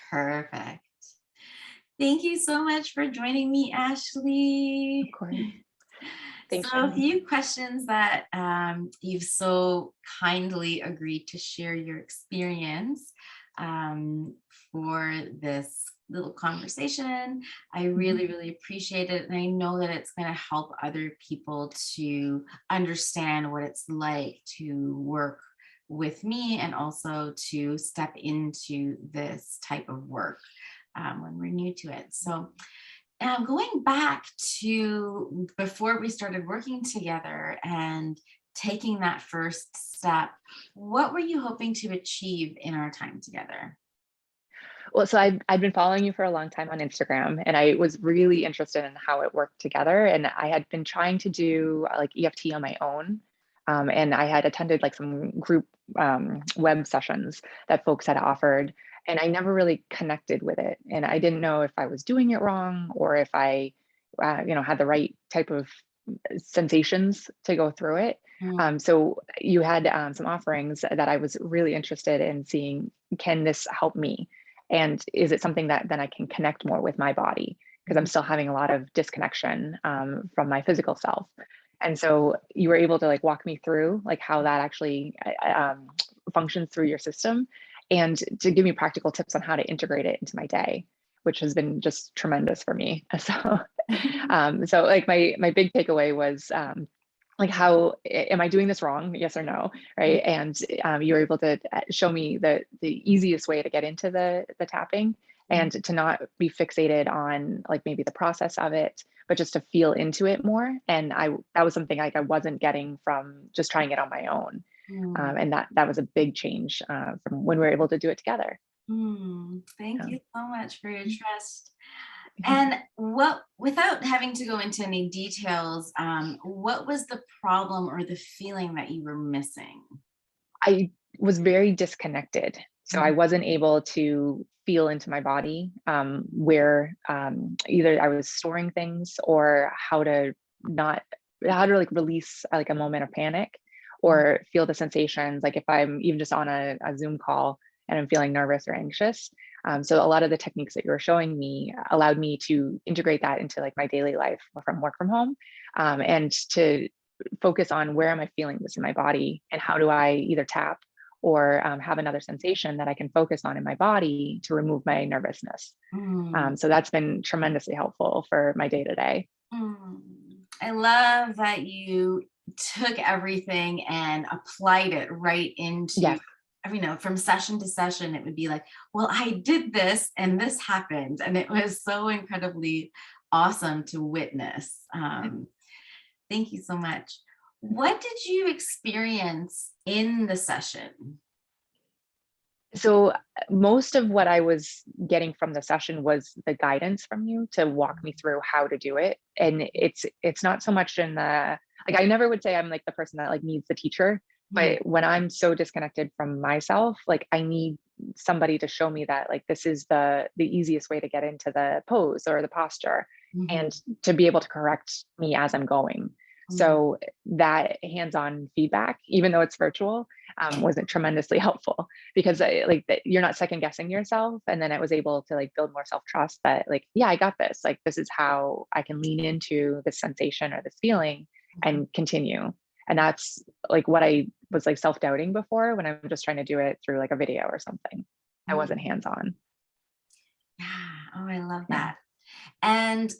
Perfect. Thank you so much for joining me, Of Ashley. course. So, Thanks, a Shannon. few questions that you've so kindly agreed to share your experience um, for this little conversation. I Mhm. really, really appreciate it. And I know that it's going to help other people to understand what it's like to work with me and also to step into this type of work when we're new to it. So, going back to before we started working together and taking that first step, what were you hoping to achieve in our time together? Well, so I'd been following you for a long time on Instagram, and I was really interested in how it worked together. And I had been trying to do like EFT on my own, and I had attended like some group web sessions that folks had offered, and I never really connected with it. And I didn't know if I was doing it wrong or if I, had the right type of sensations to go through it. Mm, So you had some offerings that I was really interested in seeing. Can this help me? And is it something that then I can connect more with my body? Because I'm mhm, still having a lot of disconnection from my physical self. And so you were able to like walk me through like how that actually functions through your system, and to give me practical tips on how to integrate it into my day, which has been just tremendous for me. So, mhm, so like my big takeaway was like how am I doing this wrong? Yes or no, mhm, right? And you were able to show me the easiest way to get into the tapping, mhm, and to not be fixated on like maybe the process of it, but just to feel into it more. And I that was something like I wasn't getting from just trying it on my own, mhm, and that was a big change from when we were able to do it together. Thank Yeah. you so much for your trust. And what, without having to go into any details, what was the problem or the feeling that you were missing? I was very disconnected. So I Mhm, wasn't able to feel into my body, where either I was storing things, or not how to like release like a moment of panic, mhm, or feel the sensations. Like if I'm even just on a Zoom call and I'm feeling nervous or anxious. So a lot of the techniques that you were showing me allowed me to integrate that into like my daily life from work from home, and to focus on where am I feeling this in my body, and how do I either tap or have another sensation that I can focus on in my body to remove my nervousness. mhm. So that's been tremendously helpful for my day to day. I love that you took everything and applied it right into, Yes. from session to session. It would be like, well, I did this and this happened. And it was so incredibly awesome to witness. Thank you so much. What did you experience in the session? So most of what I was getting from the session was the guidance from you to walk me through how to do it. And it's not so much in the like I never would say I'm like the person that like needs the teacher, Mhm, but when I'm so disconnected from myself, like I need somebody to show me that like this is the easiest way to get into the pose or the posture, mhm, and to be able to correct me as I'm going. mhm, So that hands-on feedback, even though it's virtual, wasn't tremendously helpful, because like that you're not second guessing yourself. And then I was able to like build more self trust that like, yeah, I got this. Like this is how I can lean into this sensation or this feeling mhm, and continue. And that's like what I was like self doubting before, when I'm just trying to do it through like a video or something. I mhm. wasn't hands on. Yeah. Oh, I love Yeah. that. And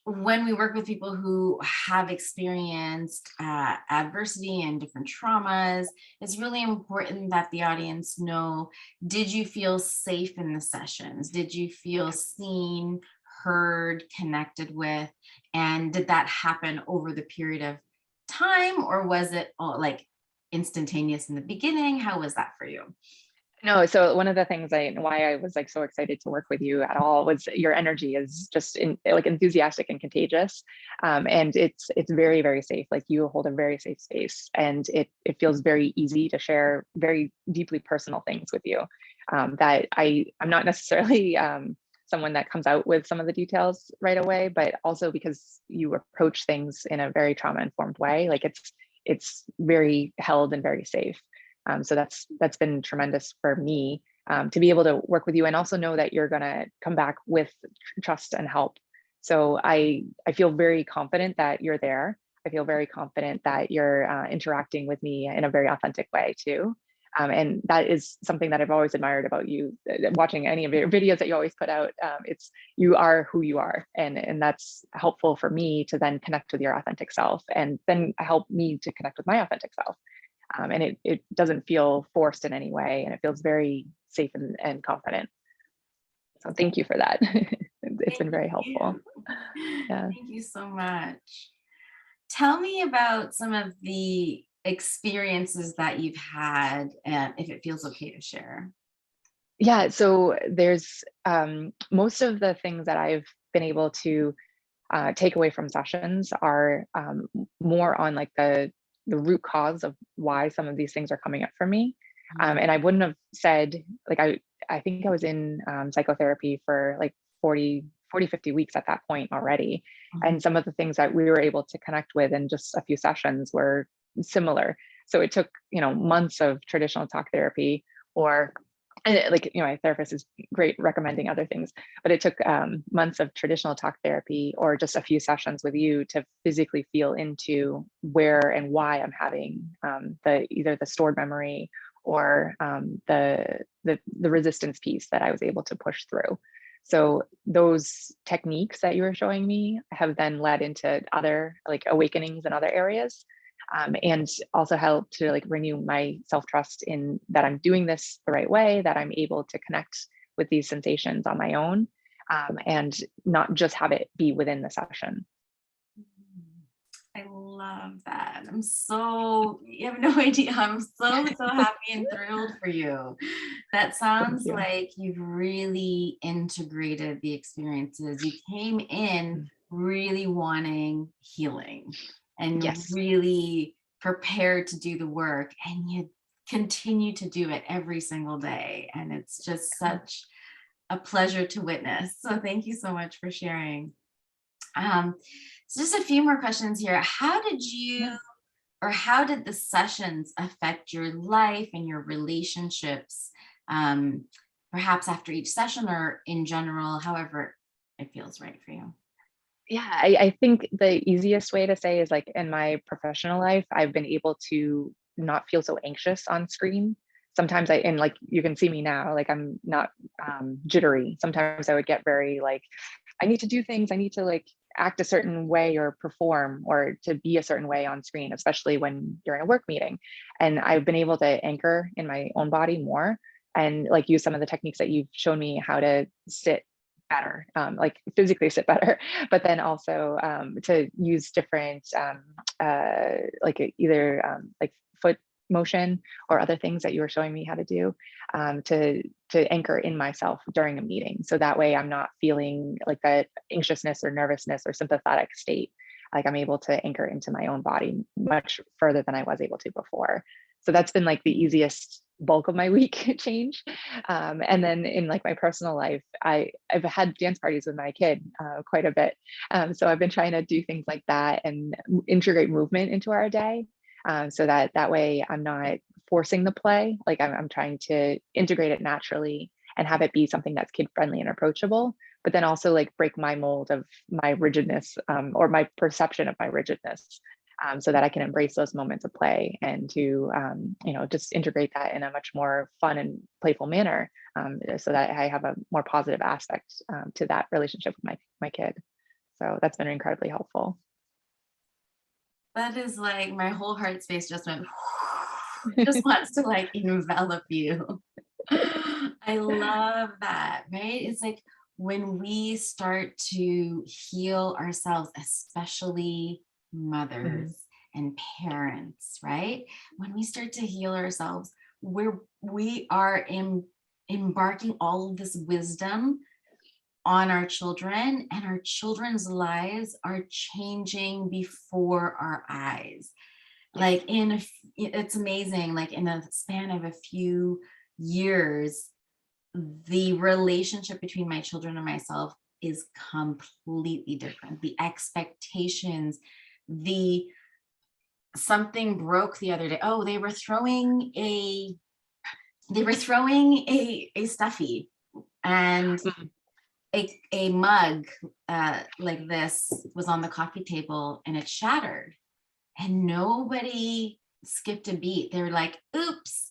when we work with people who have experienced adversity and different traumas, it's really important that the audience know, did you feel safe in the sessions? Did you feel seen, heard, connected with? And did that happen over the period of time, or was it all like instantaneous in the beginning? How was that for you? No, so one of the things why I was like so excited to work with you at all was your energy is just like enthusiastic and contagious, and it's very very safe. Like you hold a very safe space, and it feels very easy to share very deeply personal things with you. That I'm not necessarily someone that comes out with some of the details right away, but also because you approach things in a very trauma informed way, like it's very held and very safe. So that's been tremendous for me. to be able to work with you and also know that you're going to come back with trust and help. So I feel very confident that you're there. I feel very confident that you're interacting with me in a very authentic way too. And that is something that I've always admired about you. Watching any of your videos that you always put out, it's you are who you are, and that's helpful for me to then connect with your authentic self, and then help me to connect with my authentic self. And it doesn't feel forced in any way, and it feels very safe and confident. So thank you for that. It's been Thank very helpful. you. Yeah. Thank you so much. Tell me about some of the experiences that you've had, and if it feels okay to share. Yeah, so there's most of the things that I've been able to take away from sessions are more on like the root cause of why some of these things are coming up for me. And I wouldn't have said, like, I think I was in psychotherapy for like 50 weeks at that point already. Mhm. And some of the things that we were able to connect with in just a few sessions were similar. So it took, months of traditional talk therapy, or and like, my therapist is great recommending other things, but it took months of traditional talk therapy or just a few sessions with you to physically feel into where and why I'm having the either the stored memory or the resistance piece that I was able to push through. So those techniques that you were showing me have then led into other like awakenings in other areas, and also help to like renew my self-trust in that I'm doing this the right way, that I'm able to connect with these sensations on my own, and not just have it be within the session. I love that. You have no idea. I'm so happy and thrilled for you. That Thank sounds you. like you've really integrated the experiences. You came in Mm. really wanting healing and Yes. really prepared to do the work, and you continue to do it every single day. And it's just such a pleasure to witness. So thank you so much for sharing. Um, so just a few more questions here. Yeah. How did the sessions affect your life and your relationships? Um, Perhaps after each session or in general, however it feels right for you. Yeah, I think the easiest way to say is like in my professional life, I've been able to not feel so anxious on screen. Sometimes and like you can see me now, like I'm not jittery. Sometimes I would get very like, I need to do things, I need to like act a certain way or perform or to be a certain way on screen, especially when you're in a work meeting. And I've been able to anchor in my own body more and like use some of the techniques that you've shown me how to sit better, like physically sit better, but then also to use different like either like foot motion or other things that you were showing me how to do, to anchor in myself during a meeting. So that way I'm not feeling like that anxiousness or nervousness or sympathetic state. Like I'm able to anchor into my own body much further than I was able to before. So that's been like the easiest bulk of my week change. And then in like my personal life, I've had dance parties with my kid quite a bit. So I've been trying to do things like that and integrate movement into our day, so that way I'm not forcing the play. Like I'm trying to integrate it naturally and have it be something that's kid friendly and approachable, but then also like break my mold of my rigidness, or my perception of my rigidness, so that I can embrace those moments of play and to, just integrate that in a much more fun and playful manner, so that I have a more positive aspect to that relationship with my kid. So that's been incredibly helpful. That is like my whole heart space just went, just wants to like envelop you. I love that, right? It's like when we start to heal ourselves, especially Mhm. mothers and parents, right? When we start to heal ourselves, we are embarking all of this wisdom on our children, and our children's lives are changing before our eyes. Yes. Like it's amazing, like in a span of a few years, the relationship between my children and myself is completely different. The expectations, the something broke the other day. Oh, they were throwing a they were throwing a stuffy, and Mhm. a mug like this was on the coffee table, and it shattered, and nobody skipped a beat. They were like, oops.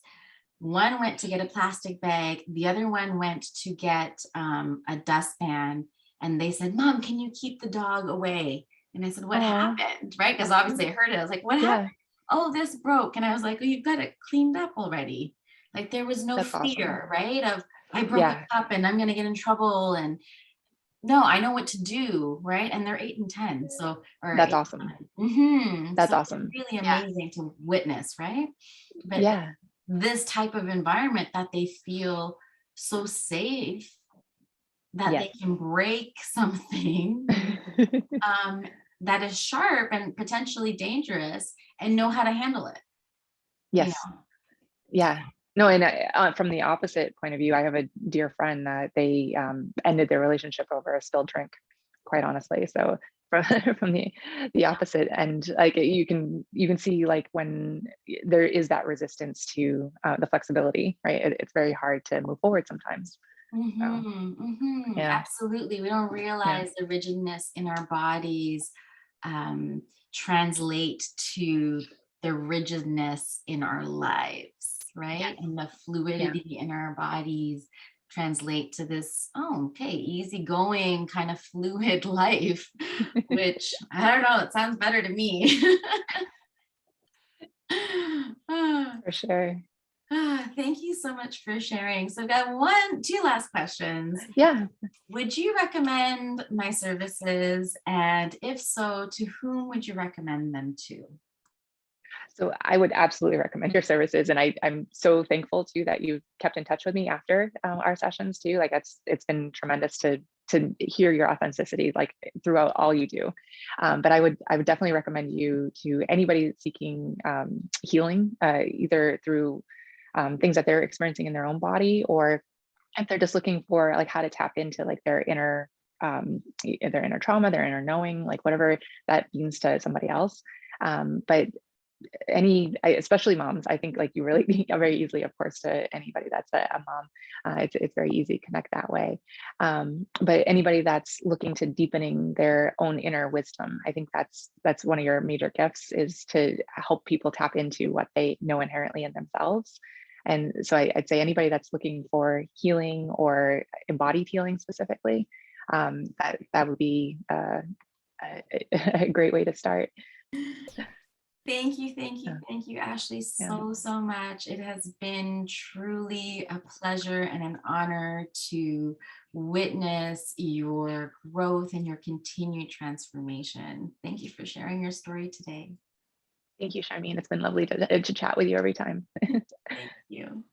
One went to get a plastic bag, the other one went to get a dustpan, and they said, Mom, can you keep the dog away? And I said, what Oh, happened? Right? Because obviously I heard it. I was like, what happened? yeah, Oh, this broke. And I was like, oh, you've got it cleaned up already. Like there was no that's awesome. fear, right? Of I broke a Yeah, cup and I'm going to get in trouble. And no, I know what to do, right? And they're 8 and 10, so or that's 8 awesome. and 9. That's So it's awesome. really Yeah, amazing to witness, right? But yeah, this type of environment that they feel so safe that yes. they can break something um, that is sharp and potentially dangerous and know how to handle it, you Yes. know. Yeah. No, and from the opposite point of view, I have a dear friend that they ended their relationship over a spilled drink, quite honestly. So from from the opposite end, like you can see like when there is that resistance to the flexibility, right? It's very hard to move forward sometimes. So yeah, Absolutely. We don't yeah, realize the rigidness in our bodies um, translate to the rigidness in our lives, right? yes, And the yeah. fluidity in our bodies translate to this, oh, okay, easygoing kind of fluid life, which I don't know, it sounds better to me. For sure. Thank you so much for sharing. So I've got two last questions. Yeah. Would you recommend my services? And if so, to whom would you recommend them to? So I would absolutely recommend your services, and I'm so thankful too that you've kept in touch with me after our sessions too. Like it's been tremendous to hear your authenticity like throughout all you do. But I would definitely recommend you to anybody seeking healing, either through things that they're experiencing in their own body, or if they're just looking for like how to tap into like their inner trauma, their inner knowing, like whatever that means to somebody else. But especially moms, I think like you really very easily, of course, to anybody that's a mom, it's very easy to connect that way. But anybody that's looking to deepening their own inner wisdom, I think that's one of your major gifts, is to help people tap into what they know inherently in themselves. And so I'd say anybody that's looking for healing or embodied healing specifically, that would be a great way to start. Yeah, Thank you, Ashley, yeah. so much. It has been truly a pleasure and an honor to witness your growth and your continued transformation. Thank you for sharing your story today. Thank you, Charmaine. It's been lovely to chat with you every time. Thank you.